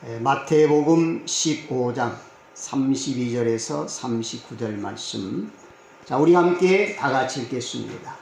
마태복음 15장 32절에서 39절 말씀. 자, 우리 함께 다 같이 읽겠습니다.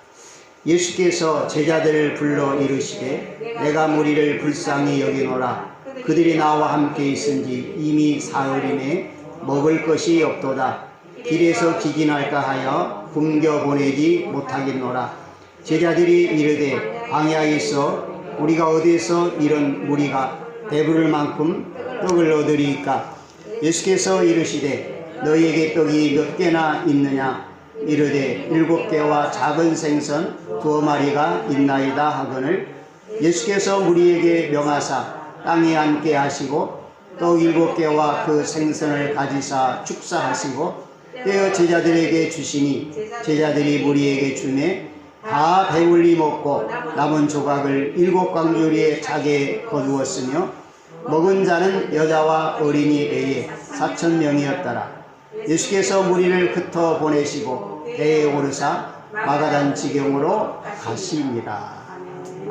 예수께서 제자들을 불러 이르시되 내가 무리를 불쌍히 여기노라. 그들이 나와 함께 있은지 이미 사흘이네 먹을 것이 없도다. 길에서 기진할까 하여 굶겨 보내지 못하겠노라. 제자들이 이르되 광야에 있어 우리가 어디에서 이런 무리가 배부를 만큼 떡을 얻으리이까. 예수께서 이르시되 너희에게 떡이 몇 개나 있느냐. 이르되 7개와 작은 생선 2마리가 있나이다 하거늘. 예수께서 무리에게 명하사 땅에 앉게 하시고 떡 7개와 그 생선을 가지사 축사하시고 떼어 제자들에게 주시니 제자들이 무리에게 주매 다 배불리 먹고 남은 조각을 7광주리에 차게 거두었으며 먹은 자는 여자와 어린이 애에 4,000명이었더라. 예수께서 무리를 흩어 보내시고 배에 오르사 마가단 지경으로 가시니라.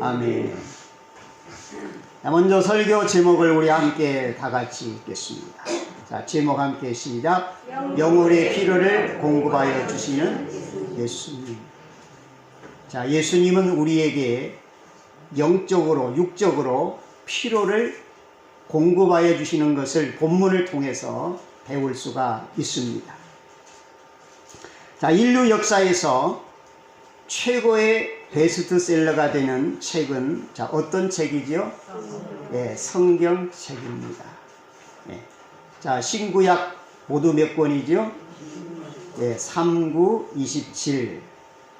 아멘. 먼저 설교 제목을 우리 함께 다 같이 읽겠습니다. 자, 제목 함께 시작. 영혼의 필요를 공급하여 주시는 예수님. 자, 예수님은 우리에게 영적으로 육적으로 필요를 공급하여 주시는 것을 본문을 통해서 배울 수가 있습니다. 자, 인류 역사에서 최고의 베스트셀러가 되는 책은 자, 어떤 책이죠? 네, 성경책입니다. 네. 자, 신구약 모두 몇 권이죠? 네, 39, 27,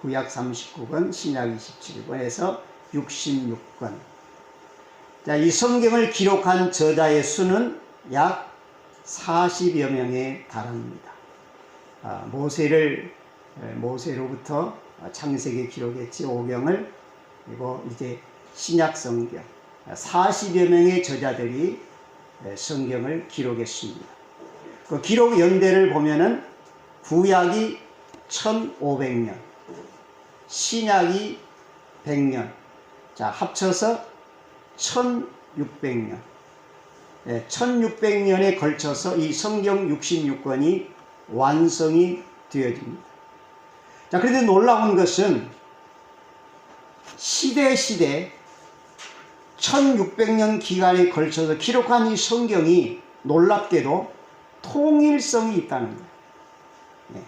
구약 39권, 신약 27권에서 66권. 자, 이 성경을 기록한 저자의 수는 약 40여 명에 달합니다. 모세로부터 창세기 기록했지 5경을, 그리고 이제 신약 성경 40여 명의 저자들이 성경을 기록했습니다. 그 기록 연대를 보면은 구약이 1500년, 신약이 100년, 자, 합쳐서 1600년. 1600년에 걸쳐서 이 성경 66권이 완성이 되어집니다. 자, 그런데 놀라운 것은 시대 1600년 기간에 걸쳐서 기록한 이 성경이 놀랍게도 통일성이 있다는 거예요. 네.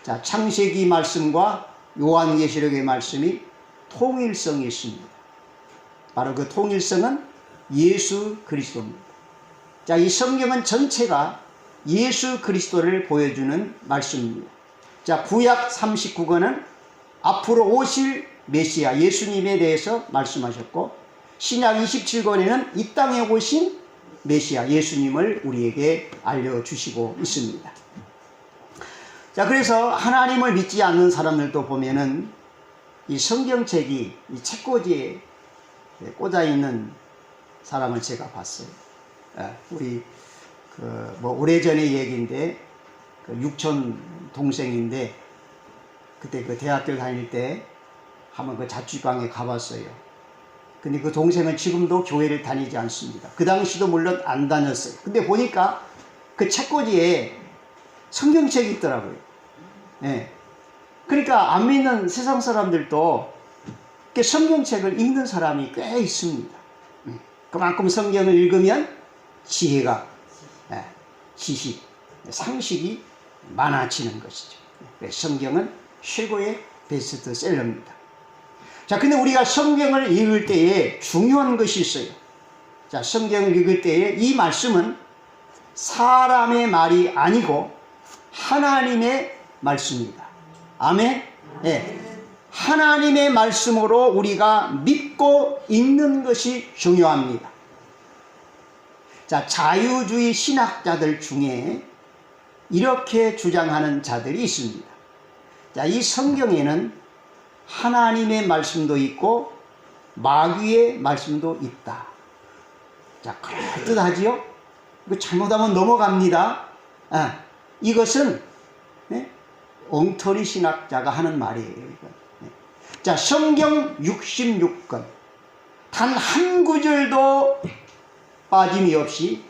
자, 창세기 말씀과 요한계시록의 말씀이 통일성이 있습니다. 바로 그 통일성은 예수 그리스도입니다. 자, 이 성경은 전체가 예수 그리스도를 보여주는 말씀입니다. 자, 구약 39권은 앞으로 오실 메시아 예수님에 대해서 말씀하셨고, 신약 27권에는 이 땅에 오신 메시아 예수님을 우리에게 알려주시고 있습니다. 자, 그래서 하나님을 믿지 않는 사람들도 보면은 이 성경책이 이 책꽂이에 꽂아 있는 사람을 제가 봤어요. 우리 오래전의 얘기인데, 육촌 동생인데 그때 그 대학교 다닐 때 한번 그 자취방에 가봤어요. 근데 그 동생은 지금도 교회를 다니지 않습니다. 그 당시도 물론 안 다녔어요. 근데 보니까 그 책꽂이에 성경책이 있더라고요. 네. 그러니까 안 믿는 세상 사람들도 성경책을 읽는 사람이 꽤 있습니다. 그만큼 성경을 읽으면 지혜가, 지식, 상식이 많아지는 것이죠. 성경은 최고의 베스트셀러입니다. 자, 근데 우리가 성경을 읽을 때에 중요한 것이 있어요. 자, 성경을 읽을 때에 이 말씀은 사람의 말이 아니고 하나님의 말씀입니다. 아멘? 네. 하나님의 말씀으로 우리가 믿고 읽는 것이 중요합니다. 자, 자유주의 신학자들 중에 이렇게 주장하는 자들이 있습니다. 자, 이 성경에는 하나님의 말씀도 있고 마귀의 말씀도 있다. 자, 그럴듯하지요? 이거 잘못하면 넘어갑니다. 이것은 엉터리 신학자가 하는 말이에요. 자, 성경 66권 단 한 구절도 빠짐이 없이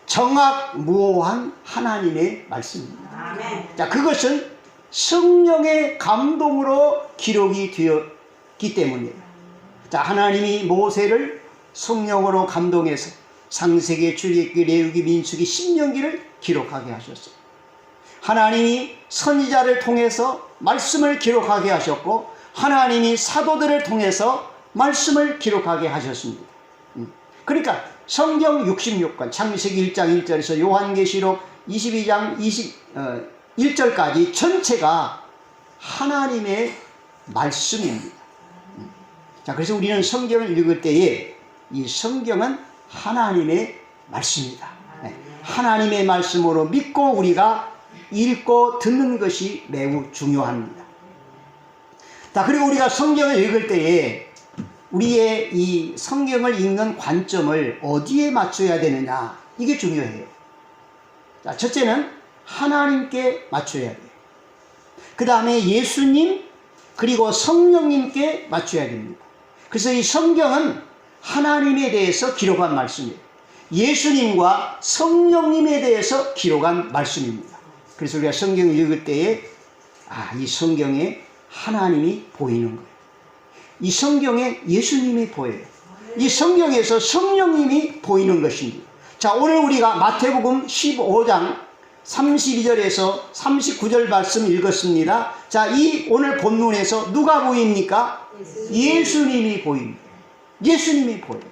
정확무오한 하나님의 말씀입니다. 아멘. 자, 그것은 성령의 감동으로 기록이 되었기 때문이에요. 자, 하나님이 모세를 성령으로 감동해서 창세기, 출애굽기, 레위기, 민수기, 신명기를 기록하게 하셨어요. 하나님이 선지자를 통해서 말씀을 기록하게 하셨고, 하나님이 사도들을 통해서 말씀을 기록하게 하셨습니다. 그러니까 성경 66권, 창세기 1장 1절에서 요한계시록 22장 1절까지 전체가 하나님의 말씀입니다. 자, 그래서 우리는 성경을 읽을 때에 이 성경은 하나님의 말씀이다. 하나님의 말씀으로 믿고 우리가 읽고 듣는 것이 매우 중요합니다. 자, 그리고 우리가 성경을 읽을 때에 우리의 이 성경을 읽는 관점을 어디에 맞춰야 되느냐, 이게 중요해요. 자, 첫째는 하나님께 맞춰야 돼요. 그 다음에 예수님, 그리고 성령님께 맞춰야 됩니다. 그래서 이 성경은 하나님에 대해서 기록한 말씀이에요. 예수님과 성령님에 대해서 기록한 말씀입니다. 그래서 우리가 성경을 읽을 때에 이 성경에 하나님이 보이는 거예요. 이 성경에 예수님이 보여요. 이 성경에서 성령님이 보이는 것입니다. 자, 오늘 우리가 마태복음 15장 32절에서 39절 말씀 읽었습니다. 자, 이 오늘 본문에서 누가 보입니까? 예수님이 보입니다. 예수님이 보여요.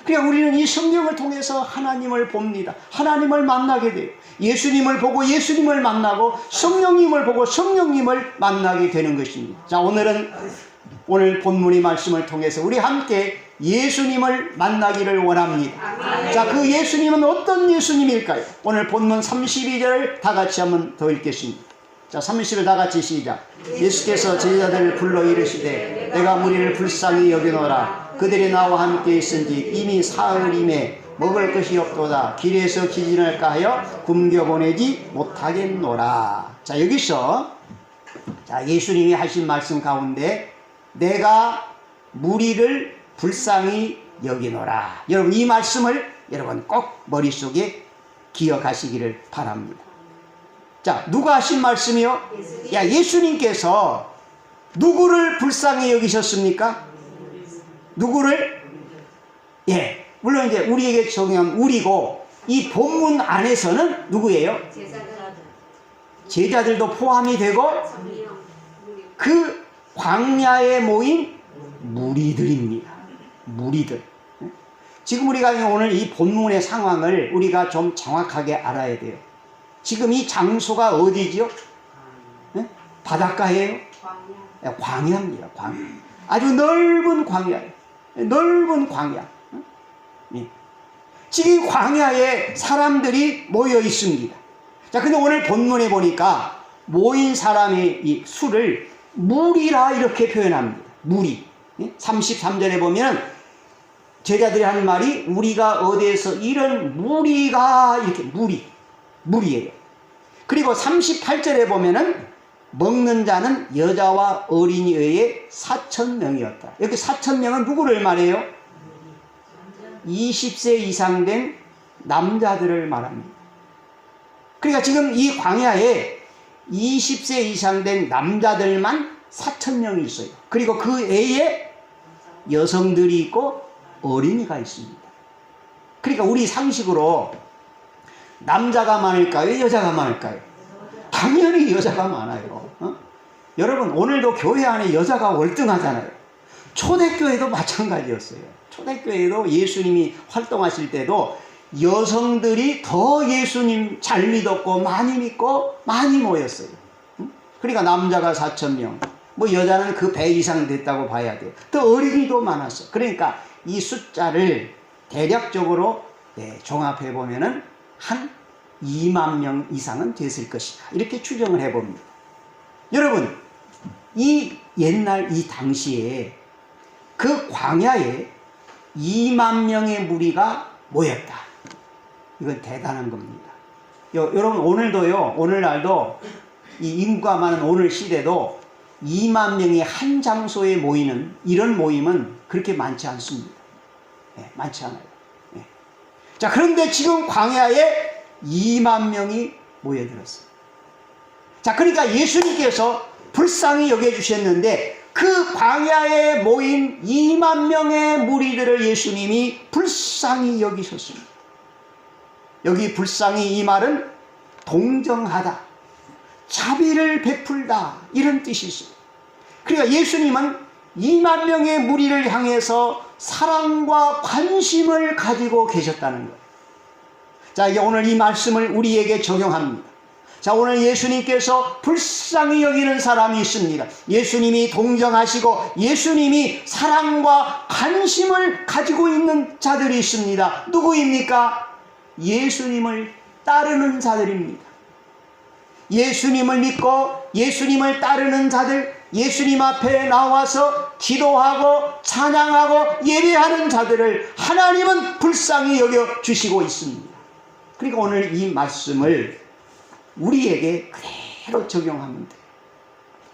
그러니까 우리는 이 성경을 통해서 하나님을 봅니다. 하나님을 만나게 돼요. 예수님을 보고 예수님을 만나고, 성령님을 보고 성령님을 만나게 되는 것입니다. 자, 오늘 본문의 말씀을 통해서 우리 함께 예수님을 만나기를 원합니다. 아멘. 자, 그 예수님은 어떤 예수님일까요? 오늘 본문 32절 다 같이 한번 더 읽겠습니다. 자, 30절 다 같이 시작. 예수께서 제자들을 불러 이르시되 내가 무리를 불쌍히 여기노라. 그들이 나와 함께 있은지 이미 사흘임에 먹을 것이 없도다. 길에서 기진할까 하여 굶겨보내지 못하겠노라. 자, 여기서 예수님이 하신 말씀 가운데 내가 무리를 불쌍히 여기노라. 여러분, 이 말씀을 여러분 꼭 머릿속에 기억하시기를 바랍니다. 자, 누가 하신 말씀이요? 예수님께서 누구를 불쌍히 여기셨습니까? 누구를? 물론 이제 우리에게 적용한 우리고, 이 본문 안에서는 누구예요? 제자들도 포함이 되고, 그 광야에 모인 무리들입니다. 무리들. 지금 우리가 오늘 이 본문의 상황을 우리가 좀 정확하게 알아야 돼요. 지금 이 장소가 어디지요? 바닷가예요? 광야입니다. 광야. 아주 넓은 광야예요. 넓은 광야. 지금 광야에 사람들이 모여 있습니다. 자, 근데 오늘 본문에 보니까 모인 사람의 이 수를 무리라 이렇게 표현합니다. 무리. 33절에 보면 제자들이 하는 말이 우리가 어디에서 이런 무리가 이렇게 무리예요. 그리고 38절에 보면은 먹는 자는 여자와 어린이 외에 4,000명이었다. 여기 4,000명은 누구를 말해요? 20세 이상 된 남자들을 말합니다. 그러니까 지금 이 광야에 20세 이상 된 남자들만 4,000명이 있어요. 그리고 그 외에 여성들이 있고 어린이가 있습니다. 그러니까 우리 상식으로 남자가 많을까요? 여자가 많을까요? 당연히 여자가 많아요. 여러분, 오늘도 교회 안에 여자가 월등하잖아요. 초대교회도 마찬가지였어요. 초대교회도 예수님이 활동하실 때도 여성들이 더 예수님 잘 믿었고 많이 믿고 많이 모였어요. 그러니까 남자가 4,000명, 뭐 여자는 그 배 이상 됐다고 봐야 돼요. 또 어린이도 많았어요. 그러니까 이 숫자를 대략적으로 종합해 보면은 한 2만 명 이상은 됐을 것이다. 이렇게 추정을 해봅니다. 여러분, 이 옛날 이 당시에 그 광야에 2만 명의 무리가 모였다. 이건 대단한 겁니다. 여러분, 오늘날도 이 인구가 많은 오늘 시대도 2만 명이 한 장소에 모이는 이런 모임은 그렇게 많지 않습니다. 많지 않아요. 자, 그런데 지금 광야에 2만 명이 모여들었어요. 자, 그러니까 예수님께서 불쌍히 여겨주셨는데 그 광야에 모인 2만 명의 무리들을 예수님이 불쌍히 여기셨습니다. 여기 불쌍히 이 말은 동정하다, 자비를 베풀다 이런 뜻이 있어요. 그러니까 예수님은 2만 명의 무리를 향해서 사랑과 관심을 가지고 계셨다는 거예요. 자, 이제 오늘 이 말씀을 우리에게 적용합니다. 자, 오늘 예수님께서 불쌍히 여기는 사람이 있습니다. 예수님이 동정하시고 예수님이 사랑과 관심을 가지고 있는 자들이 있습니다. 누구입니까? 예수님을 따르는 자들입니다. 예수님을 믿고 예수님을 따르는 자들, 예수님 앞에 나와서 기도하고 찬양하고 예배하는 자들을 하나님은 불쌍히 여겨주시고 있습니다. 그러니까 오늘 이 말씀을 우리에게 그대로 적용하면 돼요.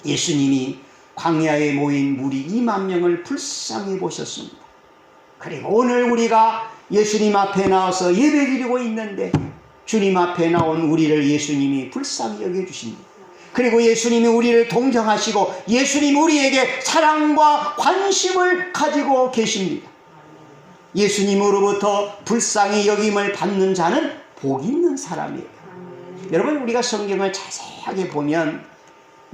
예수님이 광야에 모인 무리 2만 명을 불쌍히 보셨습니다. 그리고 오늘 우리가 예수님 앞에 나와서 예배드리고 있는데 주님 앞에 나온 우리를 예수님이 불쌍히 여겨주십니다. 그리고 예수님이 우리를 동정하시고 예수님 우리에게 사랑과 관심을 가지고 계십니다. 예수님으로부터 불쌍히 여김을 받는 자는 복 있는 사람이에요. 여러분, 우리가 성경을 자세하게 보면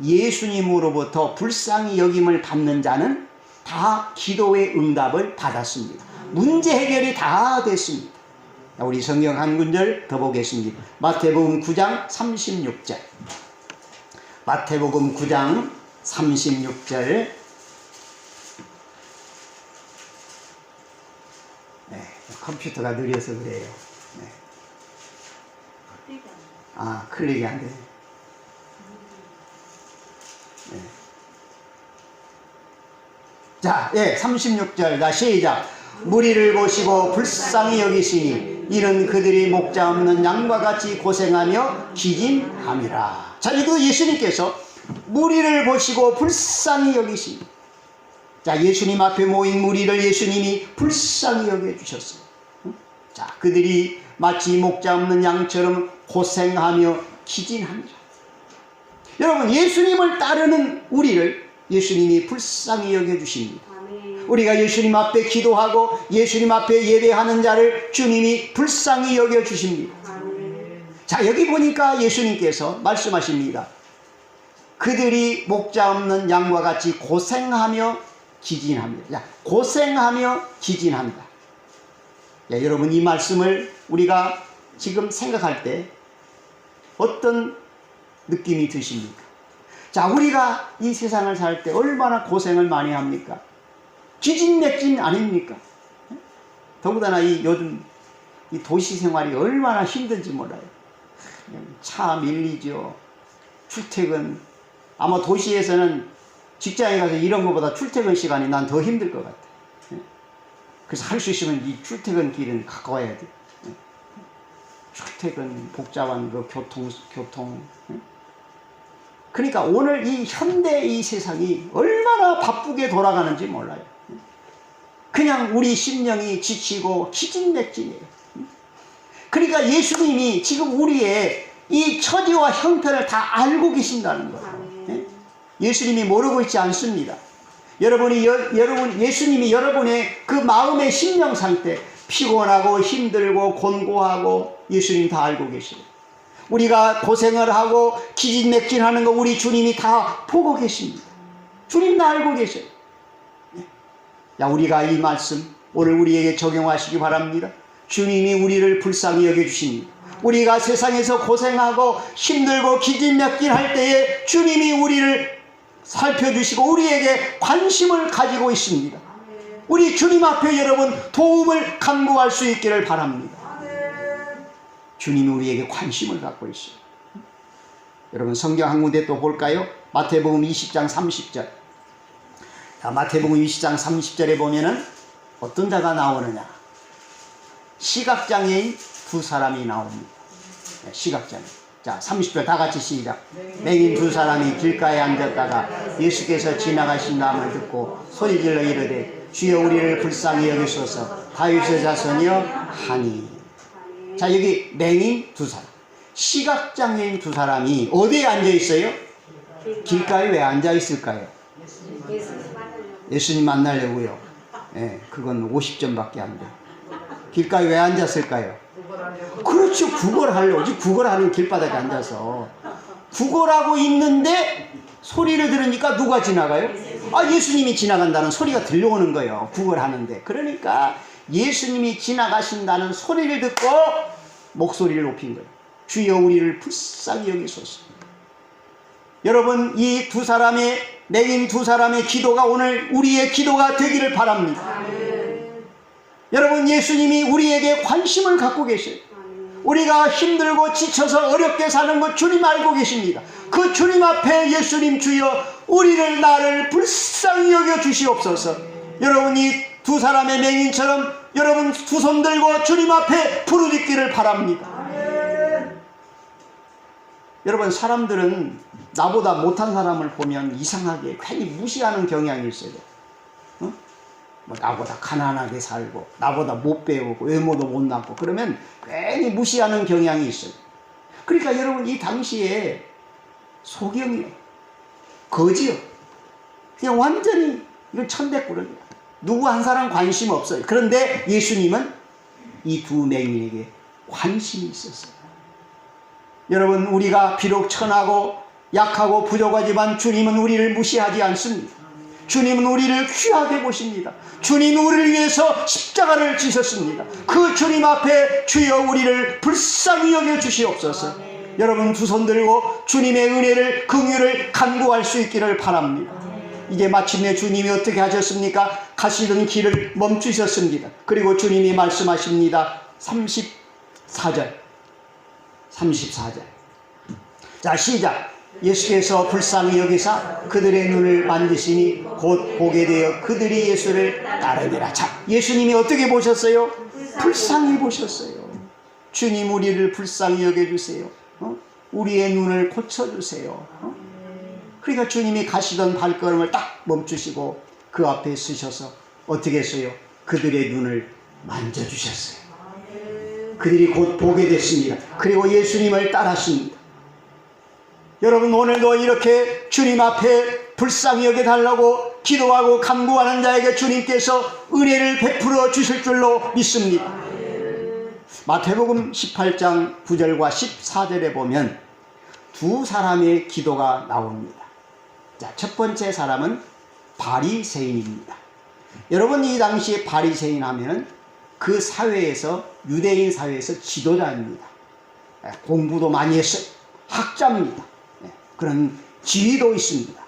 예수님으로부터 불쌍히 여김을 받는 자는 다 기도의 응답을 받았습니다. 문제 해결이 다 됐습니다. 우리 성경 한 군절 더 보겠습니다. 마태복음 9장 36절. 마태복음 9장 36절. 네, 컴퓨터가 느려서 그래요. 네. 클릭이 안 돼요. 네. 자, 36절. 다 시작. 무리를 보시고 불쌍히 여기시니 이는 그들이 목자 없는 양과 같이 고생하며 기진함이라. 자, 이거 예수님께서 무리를 보시고 불쌍히 여기시니, 자, 예수님 앞에 모인 무리를 예수님이 불쌍히 여겨주셨어요. 자, 그들이 마치 목자 없는 양처럼 고생하며 기진합니다. 여러분, 예수님을 따르는 우리를 예수님이 불쌍히 여겨주십니다. 우리가 예수님 앞에 기도하고 예수님 앞에 예배하는 자를 주님이 불쌍히 여겨주십니다. 자, 여기 보니까 예수님께서 말씀하십니다. 그들이 목자 없는 양과 같이 고생하며 기진합니다. 자, 고생하며 기진합니다. 자, 여러분, 이 말씀을 우리가 지금 생각할 때 어떤 느낌이 드십니까? 자, 우리가 이 세상을 살 때 얼마나 고생을 많이 합니까? 기진맥진 아닙니까? 더군다나 요즘 이 도시 생활이 얼마나 힘든지 몰라요. 차 밀리죠. 출퇴근. 아마 도시에서는 직장에 가서 이런 것보다 출퇴근 시간이 난 더 힘들 것 같아. 그래서 할 수 있으면 이 출퇴근 길은 가까워야 돼. 출퇴근, 복잡한 그 교통. 그러니까 오늘 이 현대 이 세상이 얼마나 바쁘게 돌아가는지 몰라요. 그냥 우리 심령이 지치고 기진맥진이에요. 그러니까 예수님이 지금 우리의 이 처지와 형편을 다 알고 계신다는 거예요. 예수님이 모르고 있지 않습니다. 예수님이 여러분의 그 마음의 심령 상태, 피곤하고 힘들고 곤고하고 예수님 다 알고 계세요. 우리가 고생을 하고 기진맥진하는 거 우리 주님이 다 보고 계십니다. 주님 다 알고 계세요. 야, 우리가 이 말씀 오늘 우리에게 적용하시기 바랍니다. 주님이 우리를 불쌍히 여겨주십니다. 우리가 세상에서 고생하고 힘들고 기진맥진할 때에 주님이 우리를 살펴주시고 우리에게 관심을 가지고 있습니다. 우리 주님 앞에 여러분 도움을 간구할 수 있기를 바랍니다. 주님이 우리에게 관심을 갖고 있어요. 여러분, 성경 한 군데 또 볼까요? 마태복음 20장 30절. 자, 마태복음 20장 30절에 보면은 어떤 자가 나오느냐? 시각장애인 두 사람이 나옵니다. 시각장애인. 자, 30절 다 같이 시작. 맹인 두 사람이 길가에 앉았다가 예수께서 지나가신다함을 듣고 소리질러 이르되 주여 우리를 불쌍히 여기소서 다윗의 자손이여 하니. 자, 여기 맹인 두 사람, 시각장애인 두 사람이 어디에 앉아 있어요? 길가에 왜 앉아 있을까요? 예수님 만나려고요. 예, 그건 50점밖에 안 돼. 길가에 왜 앉았을까요? 그렇죠. 구걸하려고. 구걸하는 길바닥에 앉아서 구걸하고 있는데 소리를 들으니까 누가 지나가요? 아, 예수님이 지나간다는 소리가 들려오는 거예요. 구걸하는데. 그러니까 예수님이 지나가신다는 소리를 듣고 목소리를 높인 거예요. 주여 우리를 불쌍히 여기소서. 여러분, 이 두 사람의, 맹인 두 사람의 기도가 오늘 우리의 기도가 되기를 바랍니다. 여러분, 예수님이 우리에게 관심을 갖고 계셔요. 우리가 힘들고 지쳐서 어렵게 사는 것 주님 알고 계십니다. 그 주님 앞에 예수님 주여 우리를, 나를 불쌍히 여겨 주시옵소서. 여러분, 이 두 사람의 맹인처럼 여러분 두 손 들고 주님 앞에 부르짖기를 바랍니다. 여러분, 사람들은 나보다 못한 사람을 보면 이상하게 괜히 무시하는 경향이 있어요. 어? 뭐 나보다 가난하게 살고 나보다 못 배우고 외모도 못났고 그러면 괜히 무시하는 경향이 있어요. 그러니까 여러분, 이 당시에 소경이요, 거지요, 그냥 완전히 이건 천대꾸러기야. 누구 한 사람 관심 없어요. 그런데 예수님은 이 두 맹인에게 관심이 있었어요. 여러분, 우리가 비록 천하고 약하고 부족하지만 주님은 우리를 무시하지 않습니다. 주님은 우리를 귀하게 보십니다. 주님이 우리를 위해서 십자가를 지셨습니다. 그 주님 앞에 주여 우리를 불쌍히 여겨 주시옵소서. 여러분, 두 손 들고 주님의 은혜를, 긍휼을 간구할 수 있기를 바랍니다. 이제 마침내 주님이 어떻게 하셨습니까? 가시던 길을 멈추셨습니다. 그리고 주님이 말씀하십니다. 34절. 자, 시작. 예수께서 불쌍히 여기사 그들의 눈을 만지시니 곧 보게 되어 그들이 예수를 따르니라. 자, 예수님이 어떻게 보셨어요? 불쌍히 보셨어요. 주님, 우리를 불쌍히 여겨주세요. 우리의 눈을 고쳐주세요. 그러니까 주님이 가시던 발걸음을 딱 멈추시고 그 앞에 서셔서 어떻게 했어요? 그들의 눈을 만져주셨어요. 그들이 곧 보게 됐습니다. 그리고 예수님을 따랐습니다. 여러분, 오늘도 이렇게 주님 앞에 불쌍히 여겨달라고 기도하고 간구하는 자에게 주님께서 은혜를 베풀어 주실 줄로 믿습니다. 마태복음 18장 9절과 14절에 보면 두 사람의 기도가 나옵니다. 자, 첫 번째 사람은 바리새인입니다. 여러분, 이 당시에 바리새인 하면 그 사회에서, 유대인 사회에서 지도자입니다. 공부도 많이 했어요. 학자입니다. 그런 지위도 있습니다.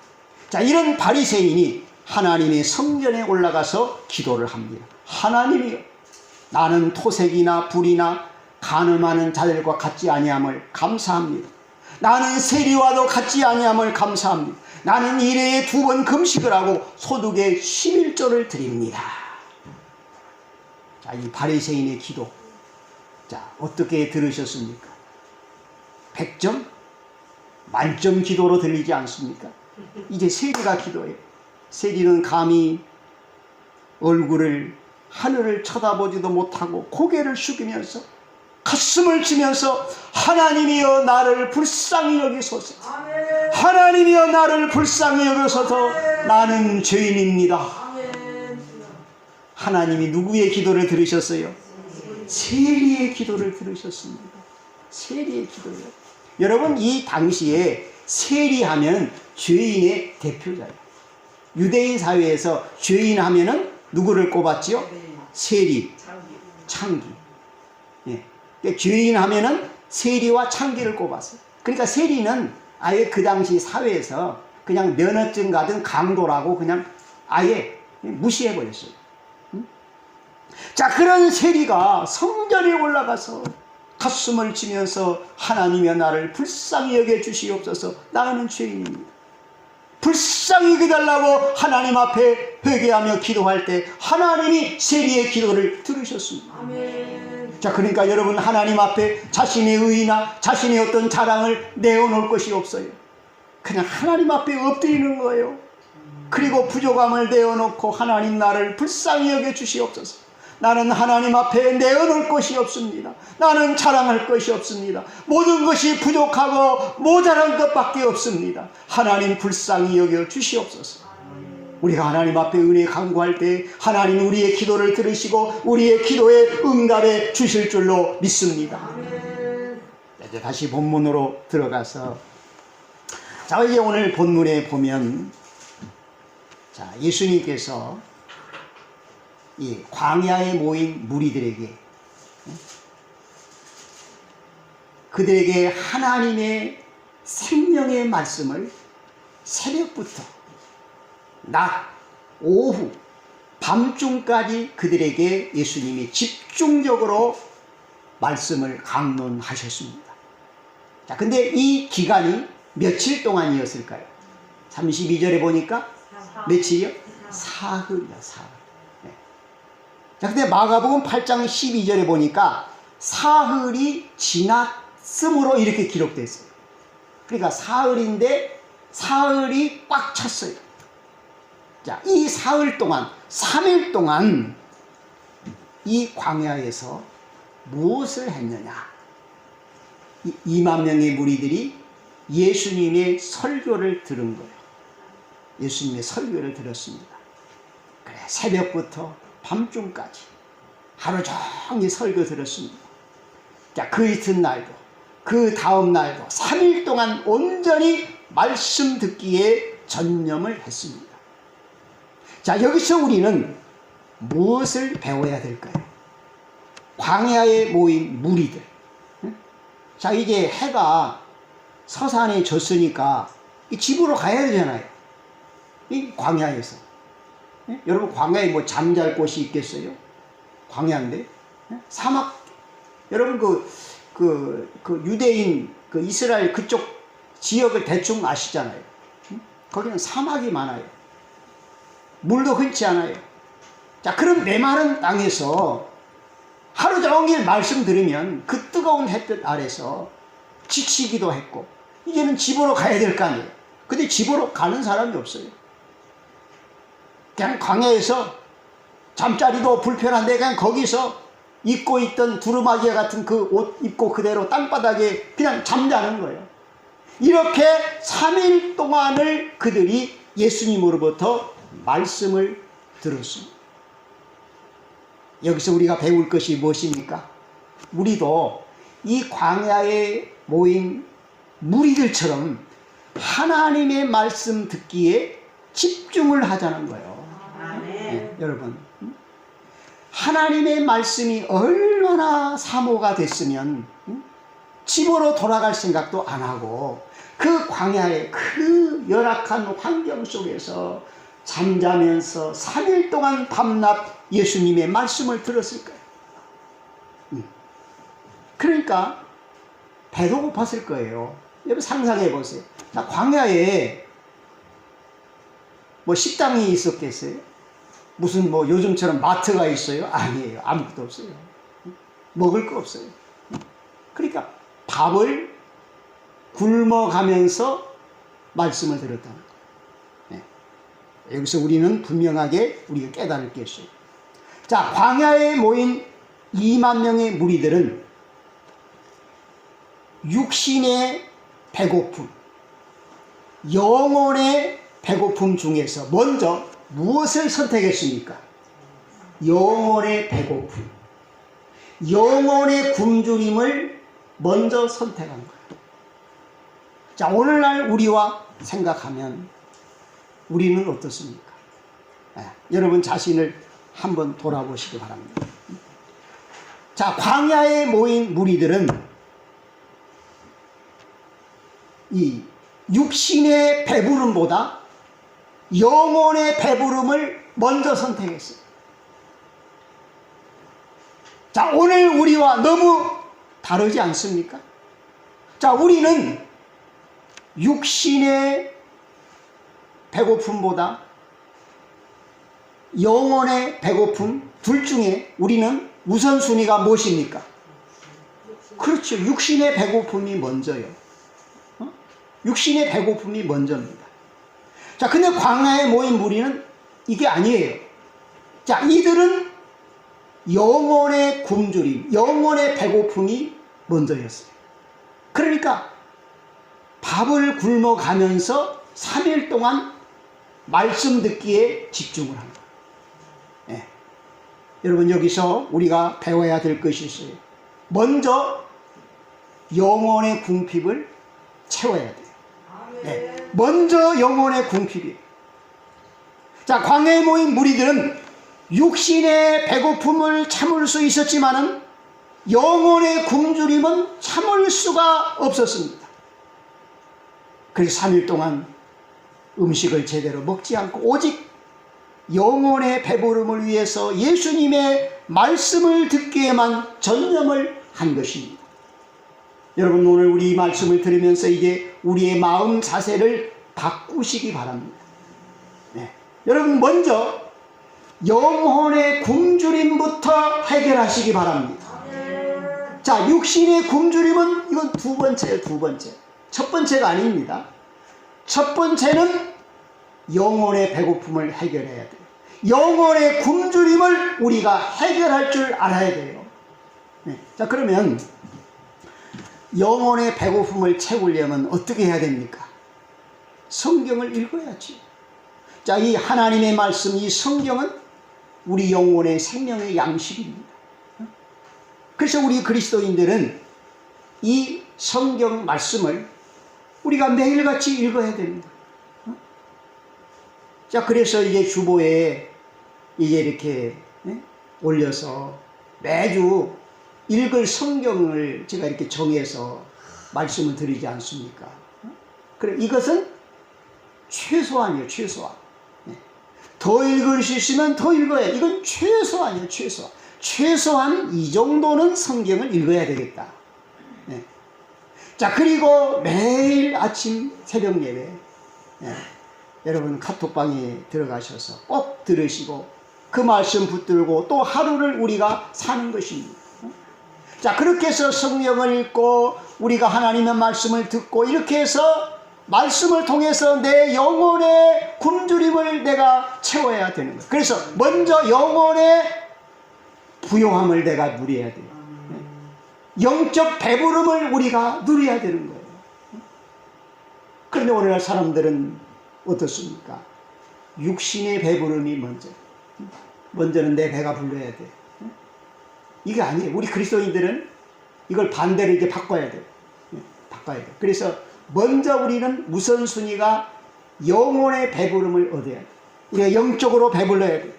자, 이런 바리새인이 하나님의 성전에 올라가서 기도를 합니다. 하나님이여, 나는 토색이나 불이나 간음하는 자들과 같지 아니함을 감사합니다. 나는 세리와도 같지 아니함을 감사합니다. 나는 일회에 2번 금식을 하고 소득의 11조를 드립니다. 자, 이 바리새인의 기도, 자, 어떻게 들으셨습니까? 100점? 만점 기도로 들리지 않습니까? 이제 세리가 기도해요. 세리는 감히 얼굴을, 하늘을 쳐다보지도 못하고 고개를 숙이면서 가슴을 치면서 하나님이여 나를 불쌍히 여기소서. 하나님이여 나를 불쌍히 여기소서. 나는 죄인입니다. 하나님이 누구의 기도를 들으셨어요? 세리의 기도를 들으셨습니다. 세리의 기도요. 여러분, 이 당시에 세리하면 죄인의 대표자예요. 유대인 사회에서 죄인 하면은 누구를 꼽았지요? 세리, 창기. 예. 죄인 하면은 세리와 창기를 꼽았어요. 그러니까 세리는 아예 그 당시 사회에서 그냥 면허증 가든 강도라고 그냥 아예 무시해버렸어요. 자, 그런 세리가 성전에 올라가서 가슴을 치면서 하나님이여 나를 불쌍히 여겨 주시옵소서. 나는 죄인입니다. 불쌍히 여겨달라고 하나님 앞에 회개하며 기도할 때 하나님이 세리의 기도를 들으셨습니다. 아멘. 자, 그러니까 여러분, 하나님 앞에 자신의 의나 자신의 어떤 자랑을 내어놓을 것이 없어요. 그냥 하나님 앞에 엎드리는 거예요. 그리고 부족함을 내어놓고 하나님 나를 불쌍히 여겨 주시옵소서. 나는 하나님 앞에 내어놓을 것이 없습니다. 나는 자랑할 것이 없습니다. 모든 것이 부족하고 모자란 것밖에 없습니다. 하나님 불쌍히 여겨 주시옵소서. 우리가 하나님 앞에 은혜 간구할 때 하나님 우리의 기도를 들으시고 우리의 기도에 응답해 주실 줄로 믿습니다. 이제 다시 본문으로 들어가서, 자, 이제 오늘 본문에 보면, 자, 예수님께서 이 광야에 모인 무리들에게, 그들에게 하나님의 생명의 말씀을 새벽부터 낮, 오후, 밤중까지 그들에게 예수님이 집중적으로 말씀을 강론하셨습니다. 자, 근데 이 기간이 며칠 동안이었을까요? 32절에 보니까 며칠이요? 사흘이요, 사흘. 네. 자, 근데 마가복음 8장 12절에 보니까 사흘이 지났음으로 이렇게 기록됐어요. 그러니까 사흘인데 사흘이 꽉 찼어요. 자, 이 사흘 동안, 3일 동안 이 광야에서 무엇을 했느냐? 2만 명의 무리들이 예수님의 설교를 들은 거예요. 예수님의 설교를 들었습니다. 그래, 새벽부터 밤중까지 하루 종일 설교 들었습니다. 자, 그 이튿날도 그 다음 날도 3일 동안 온전히 말씀 듣기에 전념을 했습니다. 자, 여기서 우리는 무엇을 배워야 될까요? 광야에 모인 무리들. 자, 이제 해가 서산에 졌으니까 집으로 가야 되잖아요. 이 광야에서. 여러분, 광야에 뭐 잠잘 곳이 있겠어요? 광야인데. 사막. 여러분, 그 유대인, 그 이스라엘 그쪽 지역을 대충 아시잖아요. 거기는 사막이 많아요. 물도 흔치 않아요. 자, 그런 메마른 땅에서 하루 종일 말씀 들으면 그 뜨거운 햇볕 아래서 지치기도 했고, 이제는 집으로 가야 될 거 아니에요. 근데 집으로 가는 사람이 없어요. 그냥 광야에서 잠자리도 불편한데 그냥 거기서 입고 있던 두루마기 같은 그 옷 입고 그대로 땅바닥에 그냥 잠자는 거예요. 이렇게 3일 동안을 그들이 예수님으로부터 말씀을 들었습니다. 여기서 우리가 배울 것이 무엇입니까? 우리도 이 광야에 모인 무리들처럼 하나님의 말씀 듣기에 집중을 하자는 거예요. 네, 여러분, 하나님의 말씀이 얼마나 사모가 됐으면 집으로 돌아갈 생각도 안 하고 그 광야의 그 열악한 환경 속에서 잠자면서 3일 동안 밤낮 예수님의 말씀을 들었을 거예요. 그러니까 배도 고팠을 거예요. 여러분 상상해 보세요. 자, 광야에 뭐 식당이 있었겠어요? 무슨 뭐 요즘처럼 마트가 있어요? 아니에요. 아무것도 없어요. 먹을 거 없어요. 그러니까 밥을 굶어가면서 말씀을 들었다는 거예요. 네. 여기서 우리는 분명하게 우리가 깨달을 게 있어요. 자, 광야에 모인 2만 명의 무리들은 육신의 배고픔, 영혼의 배고픔 중에서 먼저 무엇을 선택했습니까? 영혼의 배고픔, 영혼의 굶주림을 먼저 선택한 거예요. 자, 오늘날 우리와 생각하면 우리는 어떻습니까? 여러분 자신을 한번 돌아보시기 바랍니다. 자, 광야에 모인 무리들은 이 육신의 배부름보다 영혼의 배부름을 먼저 선택했어요. 자, 오늘 우리와 너무 다르지 않습니까? 자, 우리는 육신의 배고픔보다 영혼의 배고픔 둘 중에 우리는 우선순위가 무엇입니까? 그렇죠. 육신의 배고픔이 먼저요. 육신의 배고픔이 먼저입니다. 자, 근데 광야에 모인 무리는 이게 아니에요. 자, 이들은 영혼의 굶주림, 영혼의 배고픔이 먼저였어요. 그러니까 밥을 굶어가면서 3일 동안 말씀 듣기에 집중을 한 거예요. 예. 여러분, 여기서 우리가 배워야 될 것이 있어요. 먼저 영혼의 궁핍을 채워야 돼요. 예. 먼저 영혼의 궁핍이에요. 자, 광야에 모인 무리들은 육신의 배고픔을 참을 수 있었지만은 영혼의 굶주림은 참을 수가 없었습니다. 그래서 3일 동안 음식을 제대로 먹지 않고 오직 영혼의 배부름을 위해서 예수님의 말씀을 듣기에만 전념을 한 것입니다. 여러분, 오늘 우리 이 말씀을 들으면서 이제 우리의 마음 자세를 바꾸시기 바랍니다. 네. 여러분, 먼저 영혼의 굶주림부터 해결하시기 바랍니다. 자, 육신의 굶주림은 이건 두 번째예요. 두 번째. 첫 번째가 아닙니다. 첫 번째는 영혼의 배고픔을 해결해야 돼요. 영혼의 굶주림을 우리가 해결할 줄 알아야 돼요. 네. 자, 그러면 영혼의 배고픔을 채우려면 어떻게 해야 됩니까? 성경을 읽어야지. 자, 이 하나님의 말씀, 이 성경은 우리 영혼의 생명의 양식입니다. 그래서 우리 그리스도인들은 이 성경 말씀을 우리가 매일같이 읽어야 됩니다. 자, 그래서 이제 주보에 이제 이렇게 올려서 매주 읽을 성경을 제가 이렇게 정해서 말씀을 드리지 않습니까? 그래, 이것은 최소한이에요, 최소한. 더 읽을 수 있으면 더 읽어야 해. 이건 최소한이에요, 최소한. 최소한 이 정도는 성경을 읽어야 되겠다. 네. 자, 그리고 매일 아침 새벽 예배, 네. 여러분 카톡방에 들어가셔서 꼭 들으시고 그 말씀 붙들고 또 하루를 우리가 사는 것입니다. 자, 그렇게 해서 성경을 읽고 우리가 하나님의 말씀을 듣고 이렇게 해서 말씀을 통해서 내 영혼의 굶주림을 내가 채워야 되는 거예요. 그래서 먼저 영혼의 부요함을 내가 누려야 돼요. 영적 배부름을 우리가 누려야 되는 거예요. 그런데 오늘날 사람들은 어떻습니까? 육신의 배부름이 먼저는 내 배가 불러야 돼. 이게 아니에요. 우리 그리스도인들은 이걸 반대로 이제 바꿔야 돼요. 바꿔야 돼요. 그래서 먼저 우리는 우선순위가 영혼의 배부름을 얻어야 돼요. 우리가 영적으로 배불러야 돼요.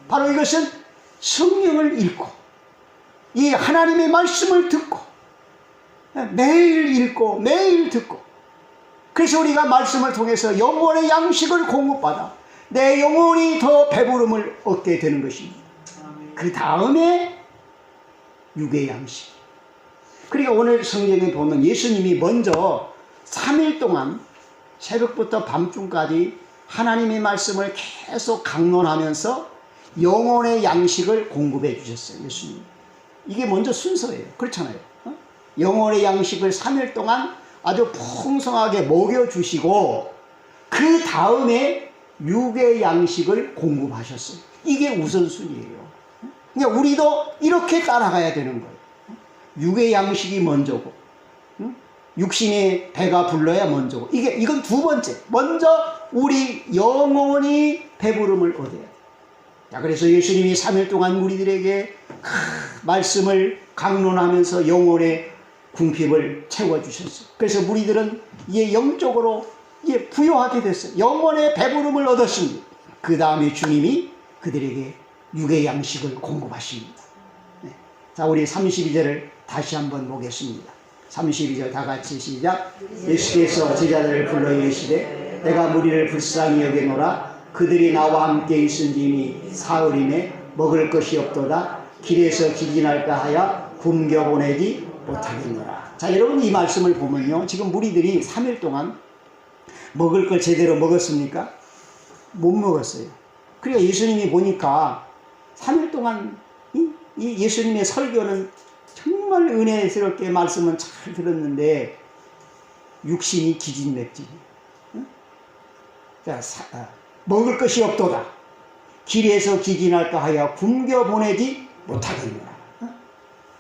바로 이것은 성경을 읽고 이 하나님의 말씀을 듣고 매일 읽고 매일 듣고, 그래서 우리가 말씀을 통해서 영혼의 양식을 공급받아 내 영혼이 더 배부름을 얻게 되는 것입니다. 그 다음에 육의 양식. 그러니까 오늘 성경에 보면 예수님이 먼저 3일 동안 새벽부터 밤중까지 하나님의 말씀을 계속 강론하면서 영혼의 양식을 공급해 주셨어요. 예수님. 이게 먼저 순서예요. 그렇잖아요. 영혼의 양식을 3일 동안 아주 풍성하게 먹여주시고 그 다음에 육의 양식을 공급하셨어요. 이게 우선순위예요. 그러니까 우리도 이렇게 따라가야 되는 거예요. 육의 양식이 먼저고 육신의 배가 불러야 먼저고, 이건 두 번째. 먼저 우리 영혼이 배부름을 얻어야 돼요. 자, 그래서 예수님이 3일 동안 우리들에게 말씀을 강론하면서 영혼의 궁핍을 채워주셨어요. 그래서 우리들은 이제 영적으로 이제 부요하게 됐어요. 영혼의 배부름을 얻었습니다. 그 다음에 주님이 그들에게 육의 양식을 공급하십니다. 네. 자, 우리 32절을 다시 한번 보겠습니다. 32절 다 같이 시작. 예수께서 제자들을 불러 이르시되 내가 무리를 불쌍히 여기노라. 그들이 나와 함께 있은지니 사흘이네 먹을 것이 없도다. 길에서 기진할까 하여 굶겨 보내지 못하겠노라. 자, 여러분 이 말씀을 보면요, 지금 무리들이 3일 동안 먹을 걸 제대로 먹었습니까? 못 먹었어요. 그러니까 예수님이 보니까 3일 동안 이 예수님의 설교는 정말 은혜스럽게 말씀은 잘 들었는데 육신이 기진맥진이에요. 자, 먹을 것이 없도다. 길에서 기진할까 하여 굶겨 보내지 못하겠느냐.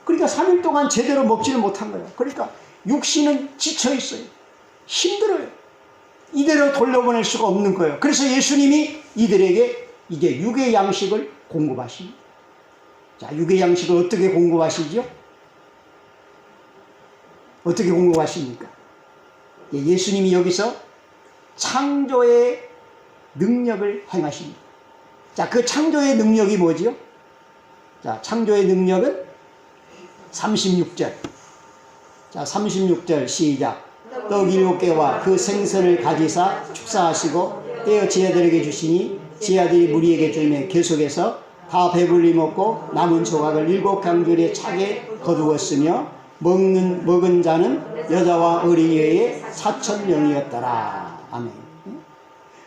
그러니까 3일 동안 제대로 먹지를 못한 거예요. 그러니까 육신은 지쳐 있어요. 힘들어요. 이대로 돌려보낼 수가 없는 거예요. 그래서 예수님이 이들에게 이제 육의 양식을 공급하십니다. 자, 육의 양식을 어떻게 공급하시죠? 어떻게 공급하십니까? 예수님이 여기서 창조의 능력을 행하십니다. 자, 그 창조의 능력이 뭐지요? 자, 창조의 능력은 36절. 자, 36절 시작. 떡 7개와 그 생선을 가지사 축사하시고 떼어 제자들에게 주시니 제자들이 무리에게 주며 계속해서 다 배불리 먹고 남은 조각을 7강줄에 차게 거두었으며 먹은 자는 여자와 어린이에 4,000명이었더라. 아멘.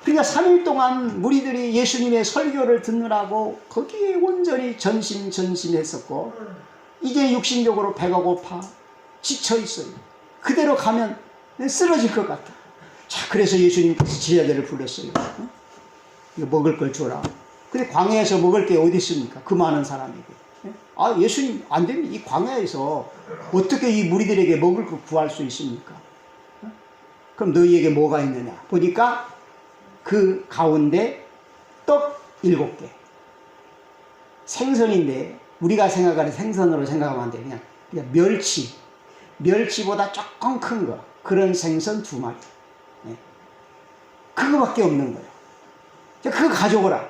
그러니까 3일 동안 무리들이 예수님의 설교를 듣느라고 거기에 온전히 전심했었고 이제 육신적으로 배가 고파 지쳐 있어요. 그대로 가면 쓰러질 것 같아. 자, 그래서 예수님께서 제자들을 불렀어요. 이거 먹을 걸 줘라. 근데 광야에서 먹을 게 어디 있습니까? 그 많은 사람에게. 아, 예수님 안 됩니다. 이 광야에서 어떻게 이 무리들에게 먹을 걸 구할 수 있습니까? 그럼 너희에게 뭐가 있느냐? 보니까 그 가운데 떡 7개. 생선인데 우리가 생각하는 생선으로 생각하면 안 돼. 그냥 멸치보다 조금 큰 거. 그런 생선 2마리. 그거밖에 없는 거예요. 그거 가져오라.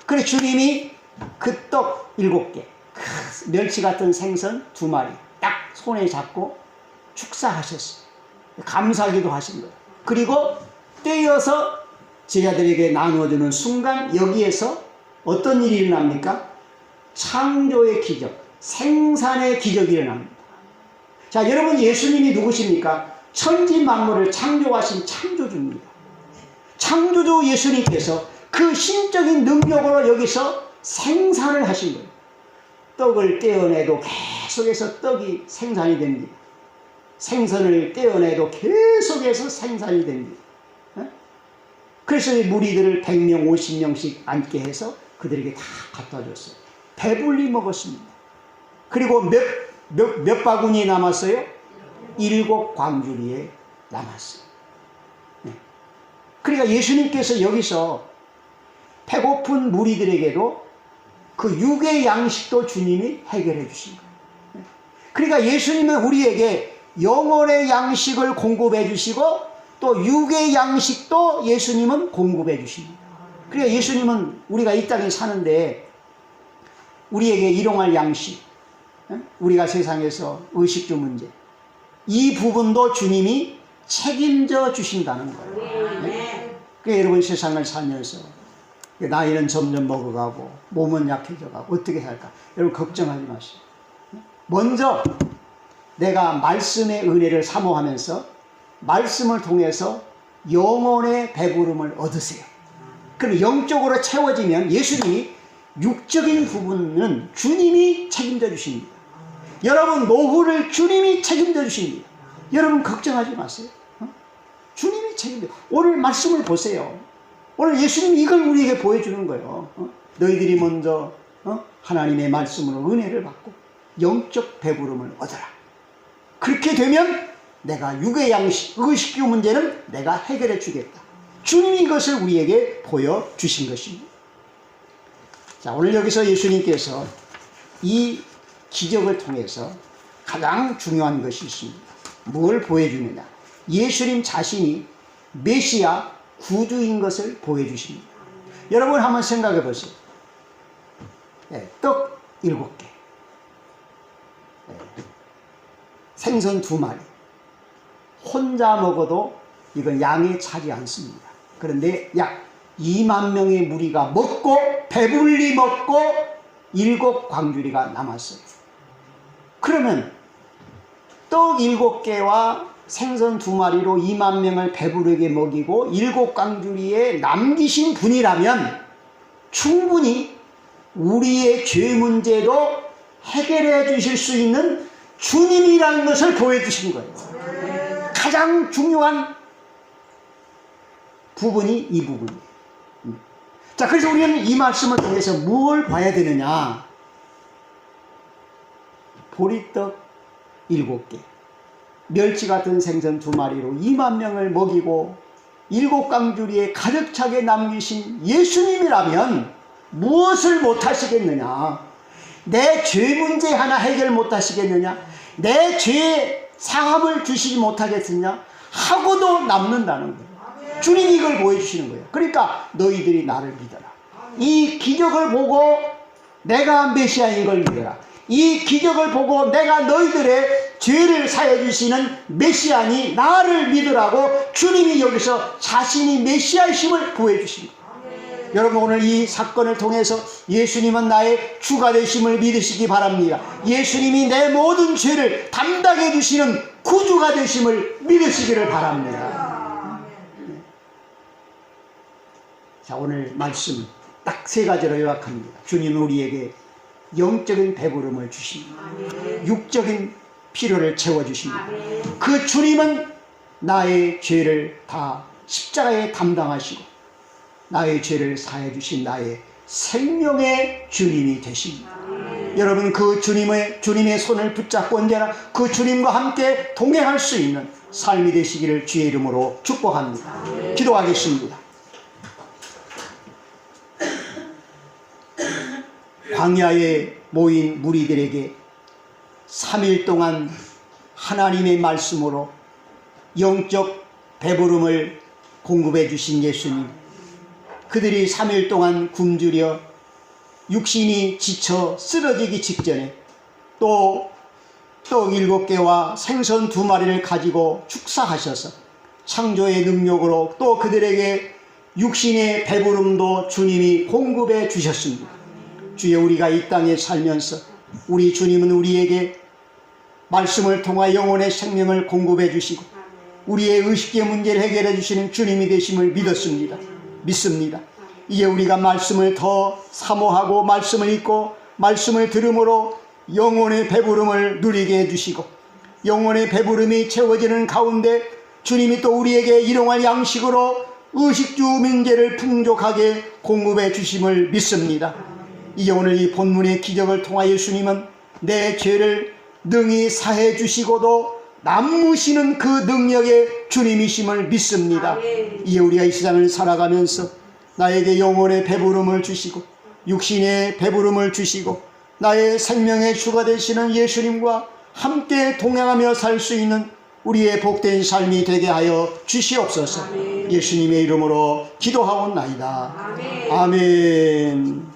그래 주님이 그 떡 7개, 멸치 같은 생선 2마리 딱 손에 잡고 축사하셨어요. 감사기도 하신 거예요. 그리고 떼어서 제자들에게 나누어주는 순간 여기에서 어떤 일이 일어납니까? 창조의 기적, 생산의 기적이 일어납니다. 자, 여러분 예수님이 누구십니까? 천지 만물을 창조하신 창조주입니다. 창조주 예수님께서 그 신적인 능력으로 여기서 생산을 하신 거예요. 떡을 떼어내도 계속해서 떡이 생산이 됩니다. 생선을 떼어내도 계속해서 생산이 됩니다. 그래서 무리들을 100명, 50명씩 앉게 해서 그들에게 다 갖다 줬어요. 배불리 먹었습니다. 그리고 몇 바구니 남았어요? 7광주리에 남았어요. 그러니까 예수님께서 여기서 배고픈 무리들에게도 그 육의 양식도 주님이 해결해 주신 거예요. 그러니까 예수님은 우리에게 영혼의 양식을 공급해 주시고 또 육의 양식도 예수님은 공급해 주십니다. 그러니까 예수님은 우리가 이 땅에 사는데 우리에게 일용할 양식, 우리가 세상에서 의식주 문제, 이 부분도 주님이 책임져 주신다는 거예요. 그러니까 여러분 세상을 살면서 나이는 점점 먹어가고 몸은 약해져가고 어떻게 살까? 여러분 걱정하지 마시오. 먼저 내가 말씀의 은혜를 사모하면서 말씀을 통해서 영혼의 배부름을 얻으세요. 그럼 영적으로 채워지면 예수님이 육적인 부분은 주님이 책임져 주십니다. 여러분 노후를 주님이 책임져 주십니다. 여러분 걱정하지 마세요. 주님이 책임져. 오늘 말씀을 보세요. 오늘 예수님이 이걸 우리에게 보여주는 거예요. 너희들이 먼저 하나님의 말씀으로 은혜를 받고 영적 배부름을 얻어라. 그렇게 되면 내가 육의 양식, 의식주 문제는 내가 해결해 주겠다. 주님이 이것을 우리에게 보여주신 것입니다. 자, 오늘 여기서 예수님께서 이 기적을 통해서 가장 중요한 것이 있습니다. 뭘 보여주느냐? 예수님 자신이 메시아 구주인 것을 보여주십니다. 여러분 한번 생각해 보세요. 떡 7개, 생선 2마리. 혼자 먹어도 이건 양이 차지 않습니다. 그런데 약 2만 명의 무리가 먹고 배불리 먹고 7광주리가 남았어요. 그러면 떡 7개와 생선 2마리로 2만 명을 배부르게 먹이고 7광주리에 남기신 분이라면 충분히 우리의 죄 문제도 해결해 주실 수 있는 주님이라는 것을 보여주신 거예요. 가장 중요한 부분이 이 부분이에요. 자, 그래서 우리는 이 말씀을 통해서 무엇을 봐야 되느냐? 보리떡 7개, 멸치 같은 생선 2마리로 2만 명을 먹이고 7강주리에 가득 차게 남기신 예수님이라면 무엇을 못하시겠느냐? 내 죄 문제 하나 해결 못하시겠느냐? 내 죄 사함을 주시지 못하겠느냐? 하고도 남는다는 거예요. 주님이 이걸 보여주시는 거예요. 그러니까 너희들이 나를 믿어라. 이 기적을 보고 내가 메시아인 걸 믿어라. 이 기적을 보고 내가 너희들의 죄를 사해 주시는 메시아니 나를 믿으라고 주님이 여기서 자신이 메시아이심을 보여주십니다. 여러분, 오늘 이 사건을 통해서 예수님은 나의 주가 되심을 믿으시기 바랍니다. 예수님이 내 모든 죄를 담당해 주시는 구주가 되심을 믿으시기를 바랍니다. 자, 오늘 말씀 딱 3가지로 요약합니다. 주님은 우리에게 영적인 배부름을 주십니다. 육적인 필요를 채워주십니다. 그 주님은 나의 죄를 다 십자가에 담당하시고 나의 죄를 사해 주신 나의 생명의 주님이 되십니다. 여러분, 그 주님의 손을 붙잡고 언제나 그 주님과 함께 동행할 수 있는 삶이 되시기를 주의 이름으로 축복합니다. 기도하겠습니다. 광야에 모인 무리들에게 3일 동안 하나님의 말씀으로 영적 배부름을 공급해 주신 예수님, 그들이 3일 동안 굶주려 육신이 지쳐 쓰러지기 직전에 또 떡 7개와 생선 2마리를 가지고 축사하셔서 창조의 능력으로 또 그들에게 육신의 배부름도 주님이 공급해 주셨습니다. 주여, 우리가 이 땅에 살면서 우리 주님은 우리에게 말씀을 통하 영혼의 생명을 공급해 주시고 우리의 의식의 문제를 해결해 주시는 주님이 되심을 믿습니다. 이제 우리가 말씀을 더 사모하고 말씀을 읽고 말씀을 들음으로 영혼의 배부름을 누리게 해주시고 영혼의 배부름이 채워지는 가운데 주님이 또 우리에게 일용할 양식으로 의식주 문제를 풍족하게 공급해 주심을 믿습니다. 이제 오늘 이 본문의 기적을 통하여 예수님은 내 죄를 능히 사해 주시고도 남으시는 그 능력의 주님이심을 믿습니다. 이제 우리가 이 세상을 살아가면서 나에게 영혼의 배부름을 주시고 육신의 배부름을 주시고 나의 생명의 주가 되시는 예수님과 함께 동행하며 살 수 있는 우리의 복된 삶이 되게 하여 주시옵소서. 예수님의 이름으로 기도하옵나이다. 아멘.